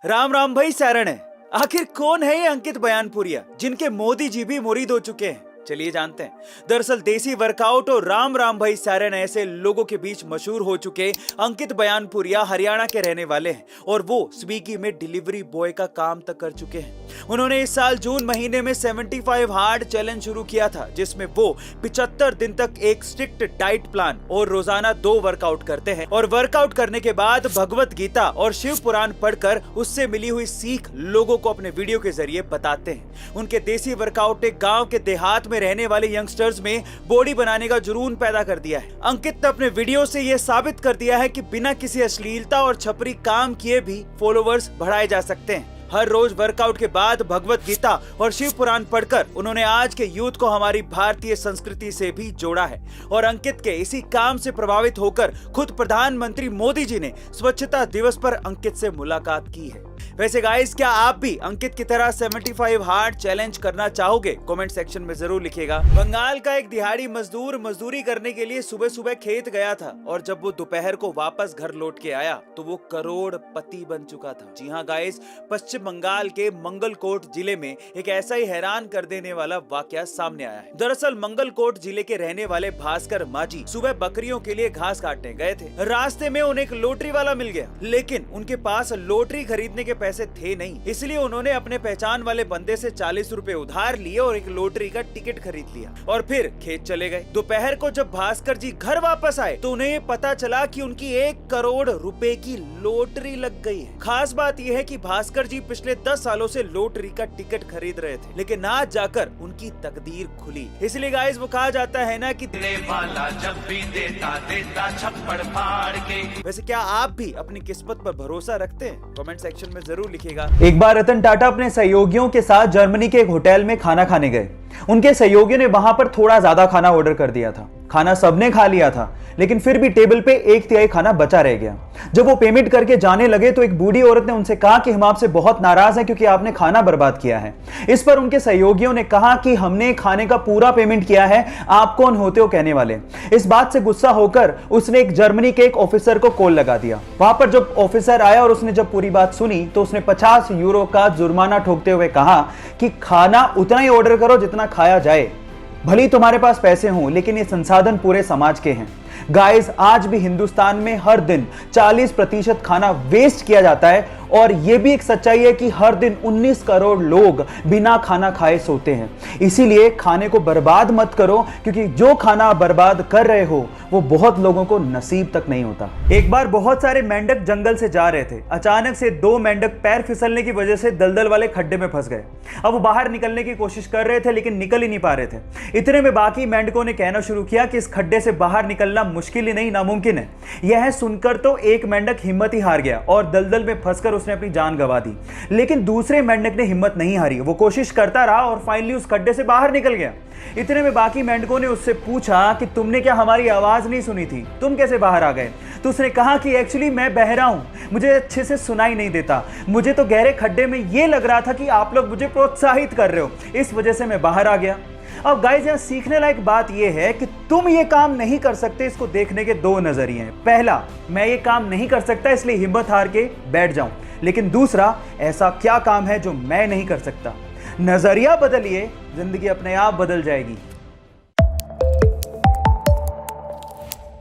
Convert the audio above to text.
राम राम भाई सारण है। आखिर कौन है ये अंकित बयानपुरिया जिनके मोदी जी भी मुरीद हो चुके हैं? चलिए जानते हैं। दरअसल देसी वर्कआउट और राम राम भाई सारण ऐसे लोगों के बीच मशहूर हो चुके अंकित बयानपुरिया हरियाणा के रहने वाले हैं और वो स्विगी में डिलीवरी बॉय का काम तक कर चुके हैं। उन्होंने इस साल जून महीने में 75 हार्ड चैलेंज शुरू किया था, जिसमें वो 75 दिन तक एक स्ट्रिक्ट डाइट प्लान और रोजाना 2 वर्कआउट करते हैं और वर्कआउट करने के बाद भगवत गीता और शिव पुराण पढ़कर उससे मिली हुई सीख लोगों को अपने वीडियो के जरिए बताते हैं। उनके देसी वर्कआउट ने गांव के देहात में रहने वाले यंगस्टर्स में बॉडी बनाने का जुनून पैदा कर दिया है। अंकित ने अपने वीडियो से यह साबित कर दिया है कि बिना किसी अश्लीलता और छपरी काम किए भी फॉलोवर्स बढ़ाए जा सकते हैं। हर रोज वर्कआउट के बाद भगवत गीता और शिव पुराण पढ़कर उन्होंने आज के यूथ को हमारी भारतीय संस्कृति से भी जोड़ा है और अंकित के इसी काम से प्रभावित होकर खुद प्रधानमंत्री मोदी जी ने स्वच्छता दिवस पर अंकित से मुलाकात की है। वैसे गाइस, क्या आप भी अंकित की तरह 75 हार्ड चैलेंज करना चाहोगे? कमेंट सेक्शन में जरूर लिखिएगा। बंगाल का एक दिहाड़ी मजदूर मजदूरी करने के लिए सुबह सुबह खेत गया था और जब वो दोपहर को वापस घर लौट के आया तो वो करोड़पति बन चुका था। जी हाँ गाइस, पश्चिम बंगाल के मंगलकोट जिले में एक ऐसा ही हैरान कर देने वाला वाकया सामने आया है। दरअसल मंगलकोट जिले के रहने वाले भास्कर माजी सुबह बकरियों के लिए घास काटने गए थे। रास्ते में उन्हें एक लॉटरी वाला मिल गया, लेकिन उनके पास लॉटरी खरीदने के पैसे थे नहीं, इसलिए उन्होंने अपने पहचान वाले बंदे से 40 रुपए उधार लिए और एक लॉटरी का टिकट खरीद लिया और फिर खेत चले गए। दोपहर को जब भास्कर जी घर वापस आए तो उन्हें पता चला कि उनकी 1 करोड़ रुपए की लॉटरी लग गई है। खास बात यह है कि भास्कर जी पिछले 10 सालों से लॉटरी का टिकट खरीद रहे थे, लेकिन आज जाकर उनकी तकदीर खुली। इसलिए गाइस, वो कहा जाता है ना कि वाला जब भी देता देता छप्पड़ फाड़ के। वैसे क्या आप भी अपनी किस्मत पर भरोसा रखते हैं? कमेंट सेक्शन में जरूर लिखिएगा। एक बार रतन टाटा अपने सहयोगियों के साथ जर्मनी के एक होटल में खाना खाने गए। उनके सहयोगियों ने वहां पर थोड़ा ज्यादा खाना ऑर्डर कर दिया था। खाना सबने खा लिया था, लेकिन फिर भी टेबल पे 1/3 खाना बचा रह गया। जब वो पेमेंट करके जाने लगे तो एक बूढ़ी औरत ने उनसे कहा कि हम आपसे बहुत नाराज हैं क्योंकि आपने खाना बर्बाद किया है। इस पर उनके सहयोगियों ने कहा कि हमने खाने का पूरा पेमेंट किया है, आप कौन होते हो कहने वाले। इस बात से गुस्सा होकर उसने एक जर्मनी के एक ऑफिसर को कॉल लगा दिया। वहां पर जब ऑफिसर आया और उसने जब पूरी बात सुनी तो उसने 50 यूरो का जुर्माना ठोकते हुए कहा कि खाना उतना ही ऑर्डर करो जितना खाया जाए। भले तुम्हारे पास पैसे हों, लेकिन ये संसाधन पूरे समाज के हैं। गाइस, आज भी हिंदुस्तान में हर दिन 40% खाना वेस्ट किया जाता है और यह भी एक सच्चाई है कि हर दिन 19 करोड़ लोग बिना खाना खाए सोते हैं। इसीलिए खाने को बर्बाद मत करो, क्योंकि जो खाना बर्बाद कर रहे हो वो बहुत लोगों को नसीब तक नहीं होता। एक बार बहुत सारे मेंढक जंगल से जा रहे थे। अचानक से 2 मेंढक पैर फिसलने की वजह से दलदल वाले खड्डे में फंस गए। अब वो बाहर निकलने की कोशिश कर रहे थे, लेकिन निकल ही नहीं पा रहे थे। इतने में बाकी मेंढकों ने कहना शुरू किया कि इस खड्डे से बाहर निकलना मुश्किल ही नहीं, नामुमकिन है। यह सुनकर तो एक मेंढक हिम्मत ही हार गया और दलदल में फंसकर उसने अपनी जान गंवा दी। लेकिन दूसरे मेंढक ने हिम्मत नहीं हारी, वो कोशिश करता रहा और फाइनली उस खड्डे से बाहर निकल गया। इतने में बाकी मेंढकों ने उससे पूछा कि तुमने क्या हमारी आवाज नहीं सुनी थी, तुम कैसे बाहर आ गए? तो उसने कहा कि एक्चुअली मैं बहरा हूं, मुझे अच्छे से सुनाई नहीं देता। मुझे तो गहरे खड्डे में ये लग रहा था कि आप लोग मुझे प्रोत्साहित कर रहे हो, इस वजह से मैं बाहर आ गया। अब गाइस, यहाँ सीखने लायक बात यह है कि तुम ये काम नहीं कर सकते, इसको देखने के 2 नजरिए हैं। पहला, मैं ये काम नहीं कर सकता इसलिए हिम्मत हार के बैठ जाऊं। लेकिन दूसरा, ऐसा क्या काम है जो मैं नहीं कर सकता? नजरिया बदलिए, जिंदगी अपने आप बदल जाएगी।